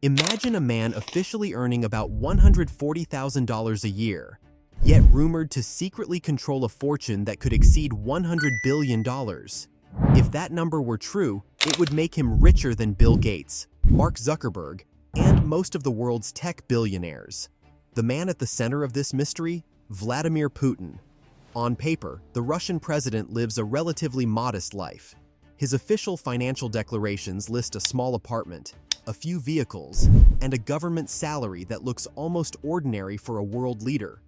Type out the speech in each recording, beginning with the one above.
Imagine a man officially earning about $140,000 a year, yet rumored to secretly control a fortune that could exceed $100 billion. If that number were true, it would make him richer than Bill Gates, Mark Zuckerberg, and most of the world's tech billionaires. The man at the center of this mystery? Vladimir Putin. On paper, the Russian president lives a relatively modest life. His official financial declarations list a small apartment, a few vehicles, and a government salary that looks almost ordinary for a world leader.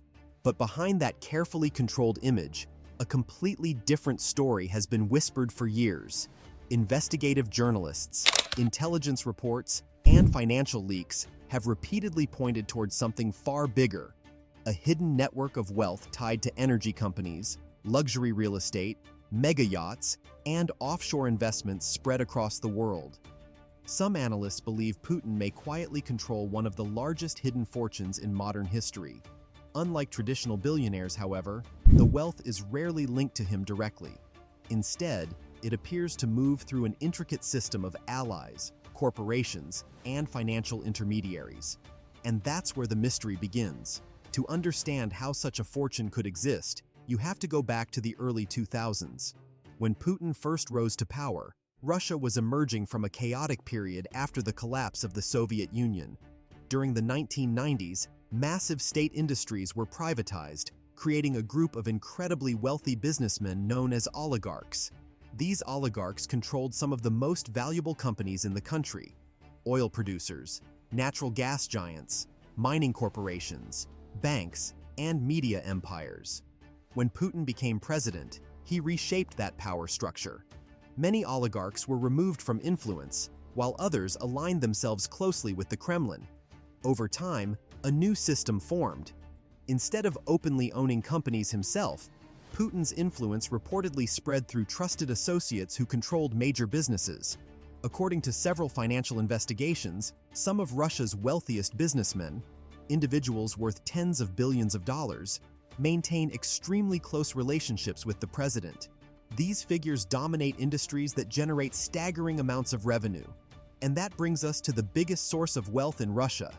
But behind that carefully controlled image, a completely different story has been whispered for years. Investigative journalists, intelligence reports, and financial leaks have repeatedly pointed towards something far bigger: a hidden network of wealth tied to energy companies, luxury real estate, mega yachts, and offshore investments spread across the world. Some analysts believe Putin may quietly control one of the largest hidden fortunes in modern history. Unlike traditional billionaires, however, the wealth is rarely linked to him directly. Instead, it appears to move through an intricate system of allies, corporations, and financial intermediaries. And that's where the mystery begins. To understand how such a fortune could exist, you have to go back to the early 2000s. When Putin first rose to power, Russia was emerging from a chaotic period after the collapse of the Soviet Union. During the 1990s, massive state industries were privatized, creating a group of incredibly wealthy businessmen known as oligarchs. These oligarchs controlled some of the most valuable companies in the country: oil producers, natural gas giants, mining corporations, banks, and media empires. When Putin became president, he reshaped that power structure. Many oligarchs were removed from influence, while others aligned themselves closely with the Kremlin. Over time, a new system formed. Instead of openly owning companies himself, Putin's influence reportedly spread through trusted associates who controlled major businesses. According to several financial investigations, some of Russia's wealthiest businessmen, individuals worth tens of billions of dollars, maintain extremely close relationships with the president. These figures dominate industries that generate staggering amounts of revenue. And that brings us to the biggest source of wealth in Russia: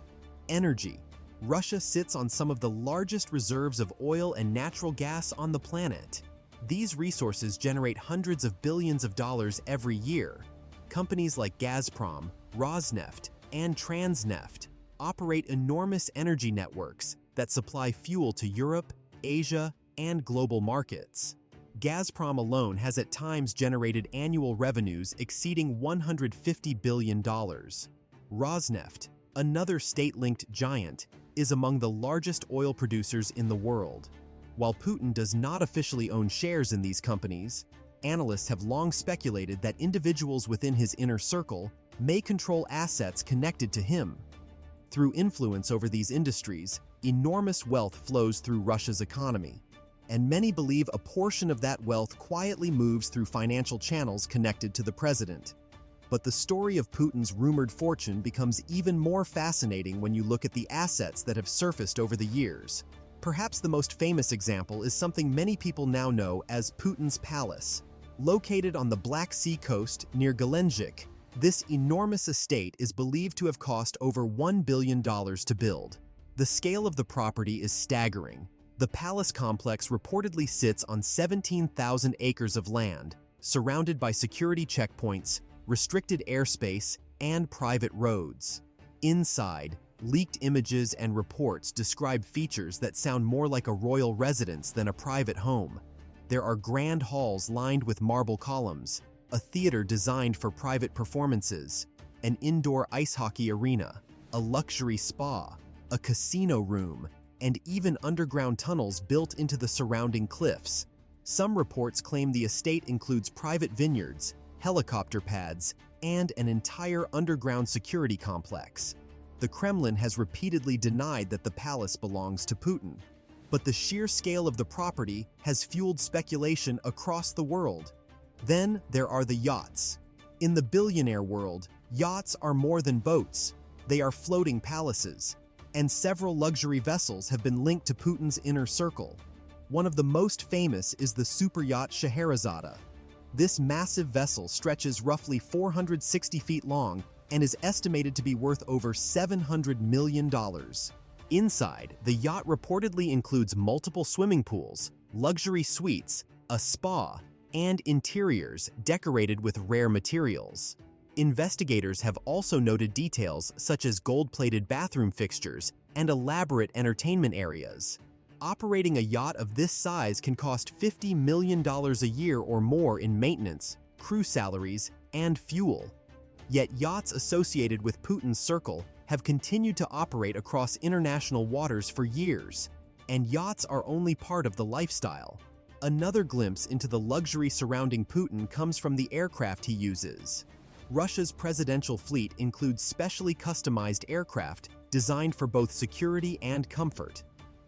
energy. Russia sits on some of the largest reserves of oil and natural gas on the planet. These resources generate hundreds of billions of dollars every year. Companies like Gazprom, Rosneft, and Transneft operate enormous energy networks that supply fuel to Europe, Asia, and global markets. Gazprom alone has at times generated annual revenues exceeding $150 billion. Rosneft, another state-linked giant, is among the largest oil producers in the world. While Putin does not officially own shares in these companies, analysts have long speculated that individuals within his inner circle may control assets connected to him. Through influence over these industries, enormous wealth flows through Russia's economy, and many believe a portion of that wealth quietly moves through financial channels connected to the president. But the story of Putin's rumored fortune becomes even more fascinating when you look at the assets that have surfaced over the years. Perhaps the most famous example is something many people now know as Putin's Palace. Located on the Black Sea coast near Gelendzhik, this enormous estate is believed to have cost over $1 billion to build. The scale of the property is staggering. The palace complex reportedly sits on 17,000 acres of land, surrounded by security checkpoints, restricted airspace, and private roads. Inside, leaked images and reports describe features that sound more like a royal residence than a private home. There are grand halls lined with marble columns, a theater designed for private performances, an indoor ice hockey arena, a luxury spa, a casino room, and even underground tunnels built into the surrounding cliffs. Some reports claim the estate includes private vineyards, helicopter pads, and an entire underground security complex. The Kremlin has repeatedly denied that the palace belongs to Putin. But the sheer scale of the property has fueled speculation across the world. Then there are the yachts. In the billionaire world, yachts are more than boats. They are floating palaces. And several luxury vessels have been linked to Putin's inner circle. One of the most famous is the super yacht Scheherazade. This massive vessel stretches roughly 460 feet long and is estimated to be worth over $700 million. Inside, the yacht reportedly includes multiple swimming pools, luxury suites, a spa, and interiors decorated with rare materials. Investigators have also noted details such as gold-plated bathroom fixtures and elaborate entertainment areas. Operating a yacht of this size can cost $50 million a year or more in maintenance, crew salaries, and fuel. Yet yachts associated with Putin's circle have continued to operate across international waters for years, and yachts are only part of the lifestyle. Another glimpse into the luxury surrounding Putin comes from the aircraft he uses. Russia's presidential fleet includes specially customized aircraft designed for both security and comfort.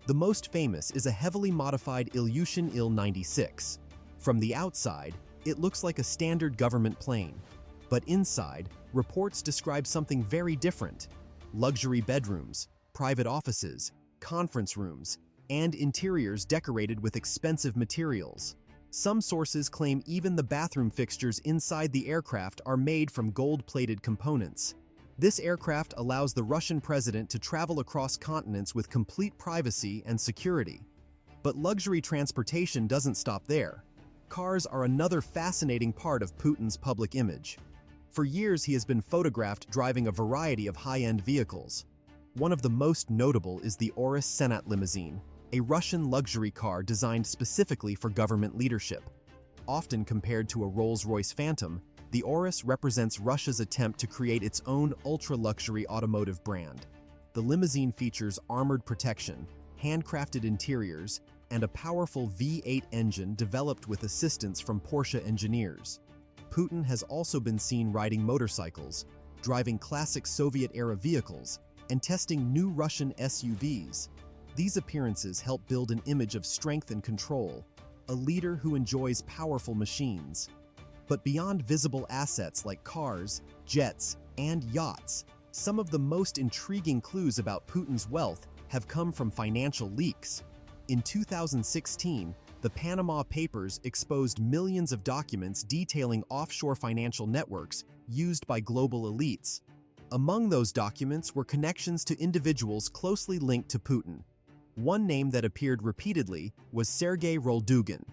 The most famous is a heavily modified Ilyushin Il-96. From the outside, it looks like a standard government plane. But inside, reports describe something very different. Luxury bedrooms, private offices, conference rooms, and interiors decorated with expensive materials. Some sources claim even the bathroom fixtures inside the aircraft are made from gold-plated components. This aircraft allows the Russian president to travel across continents with complete privacy and security. But luxury transportation doesn't stop there. Cars are another fascinating part of Putin's public image. For years, he has been photographed driving a variety of high-end vehicles. One of the most notable is the Urus Senat limousine, a Russian luxury car designed specifically for government leadership. Often compared to a Rolls-Royce Phantom, the Urus represents Russia's attempt to create its own ultra-luxury automotive brand. The limousine features armored protection, handcrafted interiors, and a powerful V8 engine developed with assistance from Porsche engineers. Putin has also been seen riding motorcycles, driving classic Soviet-era vehicles, and testing new Russian SUVs. These appearances help build an image of strength and control, a leader who enjoys powerful machines. But beyond visible assets like cars, jets, and yachts, some of the most intriguing clues about Putin's wealth have come from financial leaks. In 2016, the Panama Papers exposed millions of documents detailing offshore financial networks used by global elites. Among those documents were connections to individuals closely linked to Putin. One name that appeared repeatedly was Sergei Roldugin,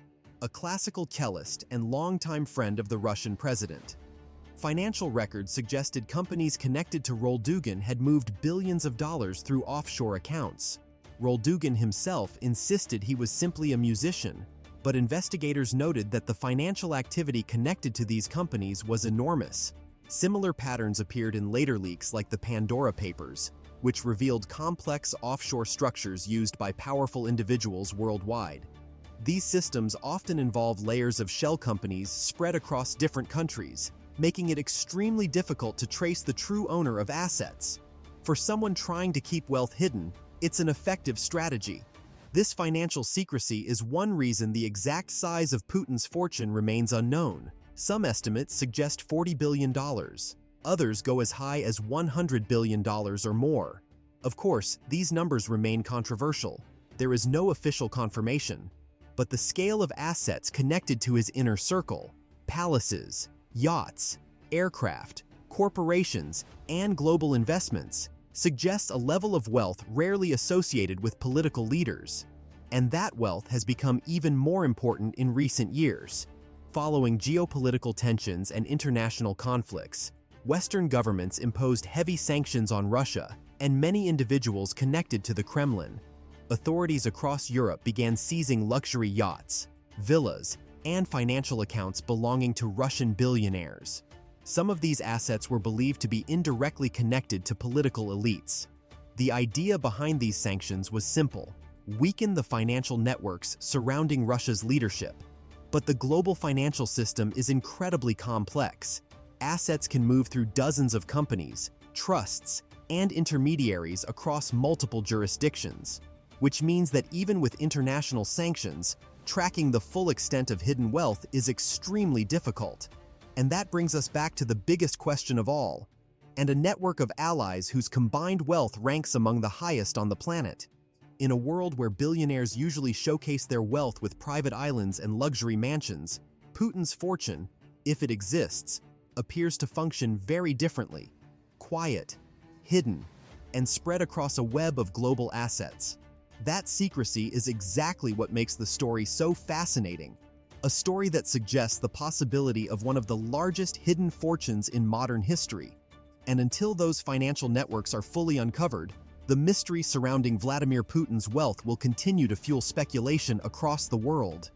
a classical cellist and longtime friend of the Russian president. Financial records suggested companies connected to Roldugin had moved billions of dollars through offshore accounts. Roldugin himself insisted he was simply a musician, but investigators noted that the financial activity connected to these companies was enormous. Similar patterns appeared in later leaks like the Pandora Papers, which revealed complex offshore structures used by powerful individuals worldwide. These systems often involve layers of shell companies spread across different countries, making it extremely difficult to trace the true owner of assets. For someone trying to keep wealth hidden, it's an effective strategy. This financial secrecy is one reason the exact size of Putin's fortune remains unknown. Some estimates suggest $40 billion. Others go as high as $100 billion or more. Of course, these numbers remain controversial. There is no official confirmation. But the scale of assets connected to his inner circle, palaces, yachts, aircraft, corporations, and global investments, suggests a level of wealth rarely associated with political leaders. And that wealth has become even more important in recent years. Following geopolitical tensions and international conflicts, Western governments imposed heavy sanctions on Russia and many individuals connected to the Kremlin. Authorities across Europe began seizing luxury yachts, villas, and financial accounts belonging to Russian billionaires. Some of these assets were believed to be indirectly connected to political elites. The idea behind these sanctions was simple: weaken the financial networks surrounding Russia's leadership. But the global financial system is incredibly complex. Assets can move through dozens of companies, trusts, and intermediaries across multiple jurisdictions, which means that even with international sanctions, tracking the full extent of hidden wealth is extremely difficult. And that brings us back to the biggest question of all, and a network of allies whose combined wealth ranks among the highest on the planet. In a world where billionaires usually showcase their wealth with private islands and luxury mansions, Putin's fortune, if it exists, appears to function very differently. quiet, hidden, and spread across a web of global assets. That secrecy is exactly what makes the story so fascinating, a story that suggests the possibility of one of the largest hidden fortunes in modern history. And until those financial networks are fully uncovered, the mystery surrounding Vladimir Putin's wealth will continue to fuel speculation across the world.